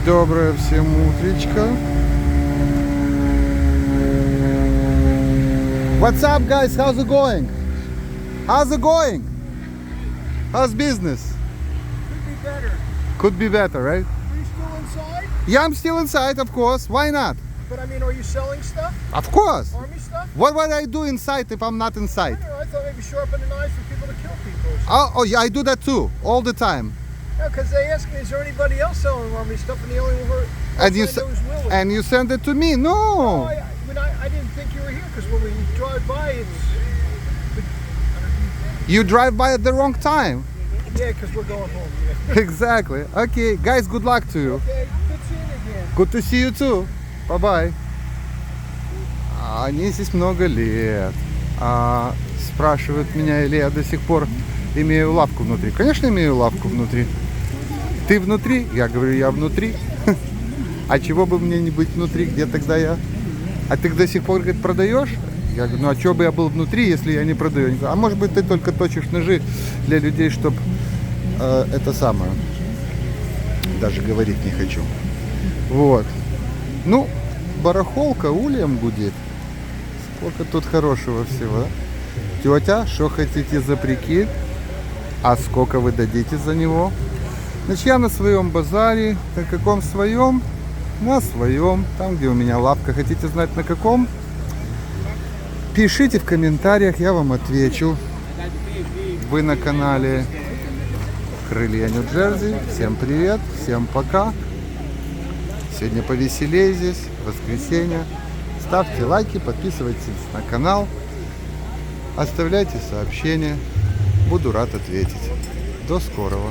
Доброе всем утречко. What's up, guys? How's it going? How's it going? How's business? Could be better. Could be better, right? Are you still inside? Yeah, I'm still inside, of course. Why not? But I mean, are you selling stuff? Of course. Army stuff? What would I do inside if I'm not I inside? don't know. I thought maybe sharpen the knives for people to kill people or something. Oh, yeah, I do that too, all the time. Yeah, because they asked me, is there anybody else selling Army stuff? And the only one And you person I know is Willie. and you send it to me? Oh, No. I didn't think you were here because when we drive by, it's You drive by at the wrong time. yeah, because we're going home. Yeah. Exactly. Okay, guys, good luck to you. Okay, good seeing you again. Good to see you too. Bye-bye. Они здесь много лет. Спрашивают меня, или я до сих пор имею лавку внутри. Конечно, имею лавку внутри. Ты внутри? Я говорю, я внутри. А чего бы мне не быть внутри? Где тогда я? А ты до сих пор, говорит, продаешь? Я говорю, ну а чего бы я был внутри, если я не продаю? Они говорят, а может быть, ты только точишь ножи для людей, чтобы это самое. Даже говорить не хочу. Вот. Ну, барахолка ульем гудит. Сколько тут хорошего всего. Тетя, что хотите за прикид? А сколько вы дадите за него? Значит, я на своем базаре. На каком своем? На своем. Там, где у меня лавка. Хотите знать, на каком? Пишите в комментариях, я вам отвечу. Вы на канале Крылья Нью-Джерси. Всем привет, всем пока. Сегодня повеселее здесь, воскресенье. Ставьте лайки, подписывайтесь на канал. Оставляйте сообщения. Буду рад ответить. До скорого.